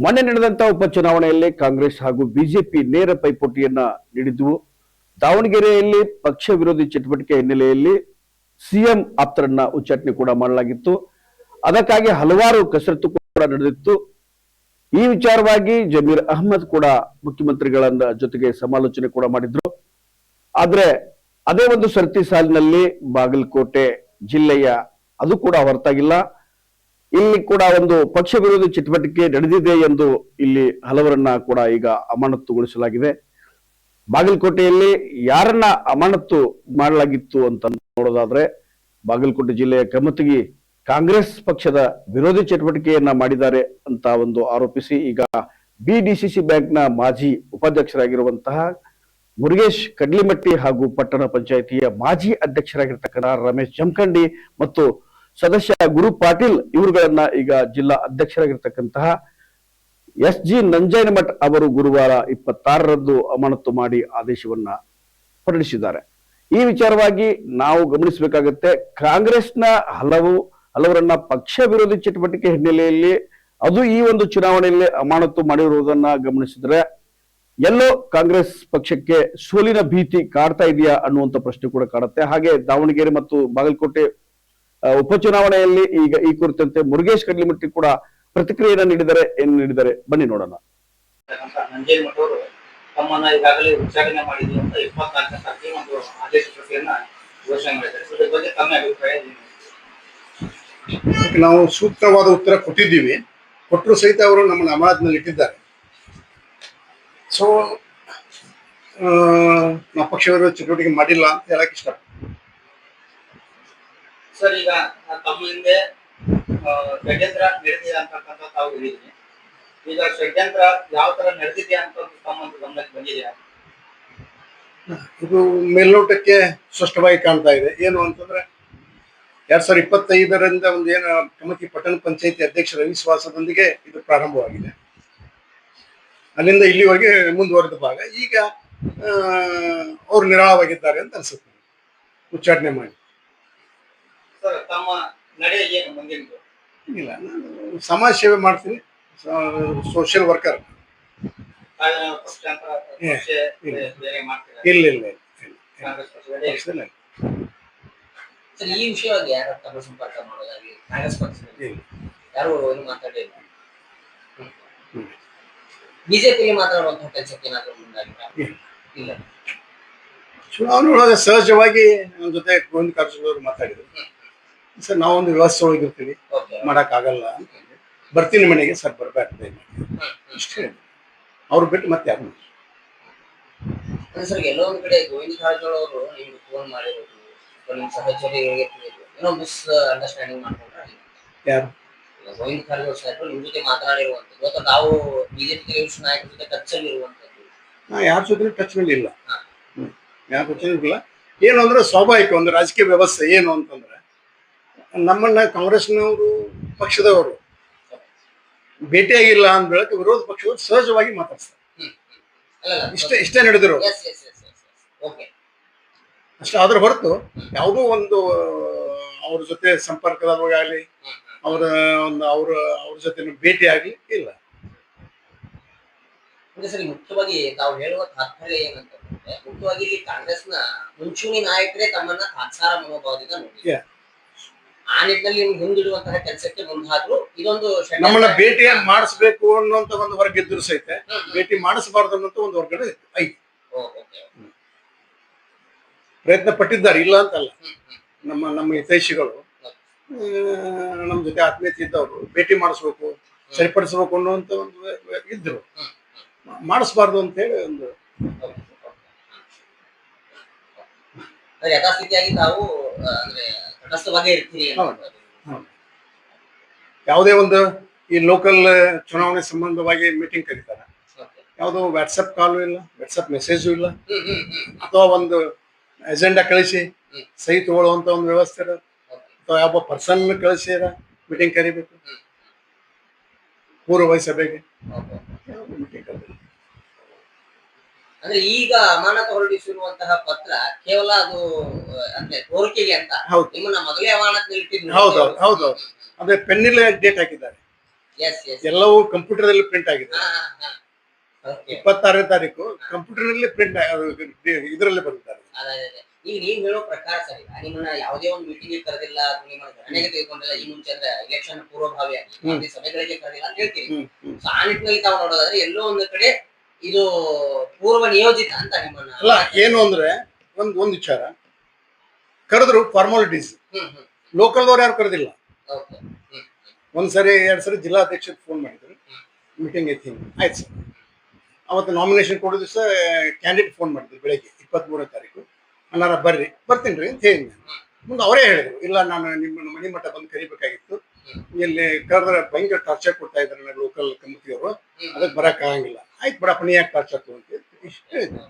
ಮೊನ್ನೆ ನಡೆದಂತಹ ಉಪಚುನಾವಣೆಯಲ್ಲಿ ಕಾಂಗ್ರೆಸ್ ಹಾಗೂ ಬಿಜೆಪಿ ನೇರ ಪೈಪೋಟಿಯನ್ನ ನೀಡಿದ್ವು. ದಾವಣಗೆರೆಯಲ್ಲಿ ಪಕ್ಷ ವಿರೋಧಿ ಚಟುವಟಿಕೆ ಹಿನ್ನೆಲೆಯಲ್ಲಿ ಸಿಎಂ ಆಪ್ತರನ್ನ ಉಚ್ಚಾಟನೆ ಕೂಡ ಮಾಡಲಾಗಿತ್ತು. ಅದಕ್ಕಾಗಿ ಹಲವಾರು ಕಸರತ್ತು ಕೂಡ ನಡೆದಿತ್ತು. ಈ ವಿಚಾರವಾಗಿ ಜಮೀರ್ ಅಹಮದ್ ಕೂಡ ಮುಖ್ಯಮಂತ್ರಿಗಳ ಜೊತೆಗೆ ಸಮಾಲೋಚನೆ ಕೂಡ ಮಾಡಿದ್ರು. ಆದ್ರೆ ಅದೇ ಒಂದು ಸರತಿ ಸಾಲಿನಲ್ಲಿ ಬಾಗಲಕೋಟೆ ಜಿಲ್ಲೆಯ ಅದು ಕೂಡ ಹೊರತಾಗಿಲ್ಲ. ಇಲ್ಲಿ ಕೂಡ ಒಂದು ಪಕ್ಷ ವಿರೋಧಿ ಚಟುವಟಿಕೆ ನಡೆದಿದೆ ಎಂದು ಇಲ್ಲಿ ಹಲವರನ್ನ ಕೂಡ ಈಗ ಅಮಾನತುಗೊಳಿಸಲಾಗಿದೆ. ಬಾಗಲಕೋಟೆಯಲ್ಲಿ ಯಾರನ್ನ ಅಮಾನತು ಮಾಡಲಾಗಿತ್ತು ಅಂತ ನೋಡೋದಾದ್ರೆ ಬಾಗಲಕೋಟೆ ಜಿಲ್ಲೆಯ ಕಮತಗಿ ಕಾಂಗ್ರೆಸ್ ಪಕ್ಷದ ವಿರೋಧಿ ಚಟುವಟಿಕೆಯನ್ನ ಮಾಡಿದ್ದಾರೆ ಅಂತ ಒಂದು ಆರೋಪಿಸಿ ಈಗ ಬಿಡಿಸಿಸಿ ಬ್ಯಾಂಕ್ನ ಮಾಜಿ ಉಪಾಧ್ಯಕ್ಷರಾಗಿರುವಂತಹ ಮುರುಗೇಶ್ ಕಡ್ಲಿಮಟ್ಟಿ ಹಾಗೂ ಪಟ್ಟಣ ಪಂಚಾಯಿತಿಯ ಮಾಜಿ ಅಧ್ಯಕ್ಷರಾಗಿರ್ತಕ್ಕಂಥ ರಮೇಶ್ ಜಮಖಂಡಿ ಮತ್ತು ಸದಸ್ಯ ಗುರು ಪಾಟೀಲ್ ಇವರುಗಳನ್ನ ಈಗ ಜಿಲ್ಲಾ ಅಧ್ಯಕ್ಷರಾಗಿರ್ತಕ್ಕಂತಹ ಎಸ್.ಜಿ. ನಂಜನಮಠ್ ಅವರು ಗುರುವಾರ 26ರಂದು ಅಮಾನತು ಮಾಡಿ ಆದೇಶವನ್ನ ಹೊರಡಿಸಿದ್ದಾರೆ. ಈ ವಿಚಾರವಾಗಿ ನಾವು ಗಮನಿಸಬೇಕಾಗುತ್ತೆ, ಕಾಂಗ್ರೆಸ್ನ ಹಲವರನ್ನ ಪಕ್ಷ ವಿರೋಧಿ ಚಟುವಟಿಕೆ ಹಿನ್ನೆಲೆಯಲ್ಲಿ ಅದು ಈ ಒಂದು ಚುನಾವಣೆಯಲ್ಲಿ ಅಮಾನತು ಮಾಡಿರುವುದನ್ನ ಗಮನಿಸಿದ್ರೆ ಎಲ್ಲೋ ಕಾಂಗ್ರೆಸ್ ಪಕ್ಷಕ್ಕೆ ಸೋಲಿನ ಭೀತಿ ಕಾಡ್ತಾ ಇದೆಯಾ ಅನ್ನುವಂತ ಪ್ರಶ್ನೆ ಕೂಡ ಕಾಡುತ್ತೆ. ಹಾಗೆ ದಾವಣಗೆರೆ ಮತ್ತು ಬಾಗಲಕೋಟೆ ಉಪಚುನಾವಣೆಯಲ್ಲಿ ಈಗ ಈ ಕುರಿತಂತೆ ಮುರುಗೇಶ್ ಕಡ್ಲಿಮಟ್ಟಿ ಕೂಡ ಪ್ರತಿಕ್ರಿಯೆಯನ್ನ ನೀಡಿದ್ದಾರೆ. ಏನು ನೀಡಿದ್ದಾರೆ ಬನ್ನಿ ನೋಡೋಣ. ನಂಜನಮಠ ಅವರು ತಮ್ಮನ್ನ ಈಗಾಗಲೇ ಉಚ್ಚಾಟನೆ ಮಾಡಿದ್ರು ಅಂತ 24ನೇ ತಾರೀಕಿಗೆ ಒಂದು ಆದೇಶ ಪ್ರತಿಯನ್ನ ಘೋಷಣೆ ಮಾಡಿದ್ದಾರೆ. ಇದ್ರ ಬಗ್ಗೆ ತಮ್ಮ ಅಭಿಪ್ರಾಯ ಏನು? ನಾವು ಸೂಕ್ತವಾದ ಉತ್ತರ ಕೊಟ್ಟಿದ್ದೀವಿ. ಕೊಟ್ಟರು ಸಹಿತ ಅವರು ನಮ್ಮನ್ನು ಅಮಾನತಿನಲ್ಲಿ ಇಟ್ಟಿದ್ದಾರೆ. ಸೊ ನಾವು ಪಕ್ಷ ವಿರೋಧ ಚಟುವಟಿಕೆ ಮಾಡಿಲ್ಲ ಅಂತ ಹೇಳಕ್ ಇಷ್ಟ. ಸರ್, ಈಗ ತಮ್ಮ ಹಿಂದೆ ಷಡ್ಯಂತ್ರ ನಡೆದಿದೆ ಅಂತಕ್ಕಂಥ ತಾವು ಹೇಳಿದ್ರಿ. ಈಗ ಷಡ್ಯಂತ್ರ ಯಾವ ತರ ನಡೆದಿದೆ ಅಂತ ತಮ್ಮ ಗಮನಕ್ಕೆ ಬಂದಿದೆಯಾ? ಇದು ಮೇಲ್ನೋಟಕ್ಕೆ ಸ್ಪಷ್ಟವಾಗಿ ಕಾಣ್ತಾ ಇದೆ. ಏನು ಅಂತಂದ್ರೆ 2025ರಿಂದ ಒಂದು ಏನು ಕಮತಿ ಪಟ್ಟಣ ಪಂಚಾಯತಿ ಅಧ್ಯಕ್ಷರ ವಿಶ್ವಾಸದೊಂದಿಗೆ ಇದು ಪ್ರಾರಂಭವಾಗಿದೆ. ಅಲ್ಲಿಂದ ಇಲ್ಲಿವರೆಗೆ ಮುಂದುವರೆದ ಭಾಗ. ಈಗ ಅವ್ರು ನಿರಾಳವಾಗಿದ್ದಾರೆ ಅಂತ ಅನ್ಸುತ್ತೆ ಉಚ್ಚಾಟನೆ ಮಾಡಿ. ಸರ್, ತಮ್ಮ ನಡೆ ಏನು ಮುಂದಿನ? ಇಲ್ಲ, ನಾನು ಸಮಾಜ ಸೇವೆ ಮಾಡ್ತೀನಿ, ಸೋಷಿಯಲ್ ವರ್ಕರ್. ಇಲ್ಲ ಇಲ್ಲ ಇಲ್ಲ. ಸರ್, ಈ ವಿಷಯವಾಗಿ ಯಾರು ತಮ್ಮ ಸಂಪರ್ಕ ಮಾಡೋದಾಗಿ ಕಾಂಗ್ರೆಸ್ ಪಕ್ಷದಲ್ಲಿ ಯಾರು ಏನು ಮಾತಾಡಿಲ್ಲ. ಬಿಜೆಪಿಗೆ ಮಾತಾಡುವಂತಹ ಕೆಲಸಕ್ಕೆ ಏನಾದರೂ ಮುಂದಾಗಿಲ್ಲ? ಇಲ್ಲ. ಚುನಾವಣೆ ಒಳಗೆ ಸಹಜವಾಗಿ ನನ್ನ ಜೊತೆ ಗೋವಿಂದ ಕಾರಜೋಳ ಅವರು ಮಾತಾಡಿದ್ರು. ಸರ್, ನಾವೊಂದು ವ್ಯವಸ್ಥೆ ಒಳಗಿರ್ತೀವಿ, ಮಾಡೋಕ್ಕಾಗಲ್ಲ ಅಂತ. ಬರ್ತೀನಿ ಮನೆಗೆ, ಸರ್ ಬರಬೇಡ್ತದೆ ಇಷ್ಟೇ. ಅವ್ರು ಬಿಟ್ಟು ಮತ್ತೆ ಯಾರು? ಸರ್, ಎಲ್ಲೋ ಒಂದ್ ಕಡೆ ಗೋವಿಂದ ಕಾರಜೋಳ ಅವರು ನಿಮ್ಗೆ ಫೋನ್ ಮಾಡಿರೋದು, ನಿಮ್ಮ ಸಹಚರಿಗೆ ಏನೋ ಮಿಸ್ ಅಂಡರ್ಸ್ಟ್ಯಾಂಡಿಂಗ್ ಮಾಡ್ಕೊಂಡ್ರೆ ಯಾರು? ಗೋವಿಂದ ಕಾರಜೋಳ ಸಾಹೇಬರು ನಿಮ್ಮ ಜೊತೆ ಮಾತನಾಡಿರುವಂಥದ್ದು ಅಥವಾ ತಾವು ಬಿಜೆಪಿ ನಾಯಕರ ಜೊತೆ ಟಚ್ನಲ್ಲಿ ಇರುವಂಥದ್ದು? ನಾ ಯಾರ ಜೊತೆ ಟಚ್ನಲ್ಲಿ ಇಲ್ಲ, ಯಾರ ಜೊತೆ ಇಲ್ಲ. ಏನು ಅಂದ್ರೆ ಸ್ವಾಭಾವಿಕ ಒಂದು ರಾಜಕೀಯ ವ್ಯವಸ್ಥೆ. ಏನು ಅಂತಂದ್ರೆ ನಮ್ಮನ್ನ ಕಾಂಗ್ರೆಸ್ನವರು ಪಕ್ಷದವರು ಭೇಟಿಯಾಗಿಲ್ಲ ಅಂದ ಬೆಳಕು ವಿರೋಧ ಪಕ್ಷದವರು ಸಹಜವಾಗಿ ಮಾತಾಡ್ತಾರೆ. ಇಷ್ಟೇ ನಡೆದಿರೋ ಅಷ್ಟೇ. ಅದ್ರ ಹೊರತು ಯಾವುದೋ ಒಂದು ಅವ್ರ ಜೊತೆ ಸಂಪರ್ಕದಾಗಲಿ ಅವ್ರ ಜೊತೆ ಭೇಟಿ ಆಗ್ಲಿ ಇಲ್ಲ. ಸರಿ, ಮುಖ್ಯವಾಗಿ ತಾವು ಹೇಳುವ ತಾತ್ಪರ್ಯ ಏನಂತಂದ್ರೆ, ಮುಖ್ಯವಾಗಿ ಇಲ್ಲಿ ಕಾಂಗ್ರೆಸ್ನ ಮುಂಚೂಣಿ ನಾಯಕರೇ ತಮ್ಮನ್ನ ತಾತ್ಸಾರ ಮನೋಭಾವದಿಂದ ನೋಡಿ ಆ ನಿಟ್ಟಿನಲ್ಲಿ ಹಿಂದಿಡುವಂತಹ ಕೆಲಸಕ್ಕೆ ಮುಂದಾದ್ರು. ಇದೊಂದು ನಮ್ಮನ್ನ ಭೇಟಿ ಮಾಡಿಸ್ಬೇಕು ಅನ್ನುವಂತ ಒಂದು ಹೊರಗಿದ್ರು ಸಹಿತ ಭೇಟಿ ಮಾಡಿಸಬಾರ್ದು ಅನ್ನೋಂತ ಒಂದು ಹೊರಗಡೆ ಐತಿ. ಪ್ರಯತ್ನ ಪಟ್ಟಿದ್ದಾರೆ, ಇಲ್ಲ ಅಂತಲ್ಲ. ನಮ್ಮ ಹಿತೈಷಿಗಳು ನಮ್ಮ ಜೊತೆ ಆತ್ಮೀಯತೆ ಇದ್ದವರು ಭೇಟಿ ಮಾಡಿಸ್ಬೇಕು, ಸರಿಪಡಿಸ್ಬೇಕು ಅನ್ನುವಂತ ಒಂದು ಇದ್ರು. ಮಾಡಿಸ್ಬಾರ್ದು ಅಂತ ಹೇಳಿ ಒಂದು ಯಥಾಸ್ಥಿತಿಯಾಗಿ ತಾವು ಅಂದ್ರೆ ತಟಸ್ಥವಾಗಿ ಇರ್ತೀರಿ. ಯಾವುದೇ ಒಂದು ಈ ಲೋಕಲ್ ಚುನಾವಣೆ ಸಂಬಂಧವಾಗಿ ಮೀಟಿಂಗ್ ಕರೀತಾರೆ, ಯಾವುದೋ ವಾಟ್ಸಪ್ ಕಾಲು ಇಲ್ಲ, ವಾಟ್ಸಪ್ ಮೆಸೇಜು ಇಲ್ಲ, ಅಥವಾ ಒಂದು ಅಜೆಂಡಾ ಕಳಿಸಿ ಸಹಿ ತಗೊಳ್ಳುವಂತ ಒಂದು ವ್ಯವಸ್ಥೆ ಇರೋದು, ಅಥವಾ ಯಾವ ಪರ್ಸನ್ ಕಳಿಸಿ ಮೀಟಿಂಗ್ ಕರಿಬೇಕು ಪೂರ್ವವಹಿಸಿ ಸಭೆಗೆ ಮೀಟಿಂಗ್ ಕರೀಬೇಕು. ಅಂದ್ರೆ ಈಗ ಅಮಾನತು ಹೊರಡಿಸಿರುವಂತಹ ಪತ್ರ ಕೇವಲ ಅದು ಅಂದ್ರೆ ಕೋರಿಕೆಗೆ ಅಂತ ನಿಮ್ಮನ್ನ ಮೊದಲೇ ಅಮಾನತ್ ಇಟ್ಟಿದ್ರು. ಹೌದೌದು. ಅದೇ ಪೆನ್ನಿಲ್ಲ ಡೇಟ್ ಹಾಕಿದ್ದಾರೆ. ಎಸ್ ಎಸ್ ಎಲ್ಲವೂ ಕಂಪ್ಯೂಟರ್ದಲ್ಲಿ ಪ್ರಿಂಟ್ ಆಗಿದೆ. ಓಕೆ 26ನೇ ತಾರೀಕು ಕಂಪ್ಯೂಟರ್ನಲ್ಲಿ ಪ್ರಿಂಟ್ ಇದರಲ್ಲಿ ಬರುತ್ತಾರೆ. ಈಗ ನೀವ್ ಹೇಳೋ ಪ್ರಕಾರ ಸರಿ, ನಿಮ್ಮನ್ನ ಯಾವುದೇ ಒಂದು ಮೀಟಿಂಗ್ ಕರೆದಿಲ್ಲ, ನಿಮ್ಮನ್ನ ಗಣನೆಗೆ ತೆಗೆದುಕೊಂಡಿಲ್ಲ, ಈ ಮುಂಚೆ ಅಂದ್ರೆ ಎಲೆಕ್ಷನ್ ಪೂರ್ವಭಾವಿಯಾಗಿ ಯಾವುದೇ ಸಭೆಗಳಿಗೆ ಕರೆದಿಲ್ಲ ಅಂತ ಹೇಳ್ತೀವಿ. ಸೊ ಆ ನಿಟ್ಟಿನಲ್ಲಿ ತಾವು ನೋಡೋದಾದ್ರೆ ಎಲ್ಲೋ ಒಂದು ಕಡೆ ಇದು ಪೂರ್ವ ನಿಯೋಜಿತ ಅಂತ ನಿಮ್ಮನ್ನ ಅಲ್ಲ, ಏನು ಅಂದ್ರೆ ಒಂದ್ ವಿಚಾರ, ಕರೆದ್ರು ಫಾರ್ಮಾಲಿಟೀಸ್, ಲೋಕಲ್ದವ್ರು ಯಾರು ಕರೆದಿಲ್ಲ. ಓಕೆ ಒಂದ್ಸರಿ 2 ಸರಿ ಜಿಲ್ಲಾಧ್ಯಕ್ಷರು ಫೋನ್ ಮಾಡಿದ್ರು, ಮೀಟಿಂಗ್ ಐತಿ, ಆಯ್ತು ಸರ್. ಅವತ್ತು ನಾಮಿನೇಷನ್ ಕೊಡೋ ದಿವಸ ಕ್ಯಾಂಡಿಡೇಟ್ ಫೋನ್ ಮಾಡಿದ್ರು ಬೆಳಗ್ಗೆ 23ನೇ ತಾರೀಕು, ಅನ್ನಾರ ಬರ್ತೀನಿ ರೀ ಅಂತ ಹೇಳಿ. ಮುಂದೆ ಅವರೇ ಹೇಳಿದ್ರು, ಇಲ್ಲ ನಾನು ನಿಮ್ಮ ಮನೆ ಮಠ ಬಂದು ಕರಿಬೇಕಾಗಿತ್ತು, ಇಲ್ಲಿ ಕರೆದ್ರೆ ಭಯಂಕರ ಟಾರ್ಚರ್ ಕೊಡ್ತಾ ಇದ್ದಾರೆ ಲೋಕಲ್ ಕಮಿಟಿಯವರು, ಅದಕ್ಕೆ ಬರಕ್ ಆಗಂಗಿಲ್ಲ. ಆಯ್ತು ಬಿಡಪ್ಪ, ನೀ ಯಾಕೆ ಟಾರ್ಚರ್ ಕೊಡ್ತೀವಿ ಇಷ್ಟು ಹೇಳಿದ್ರು.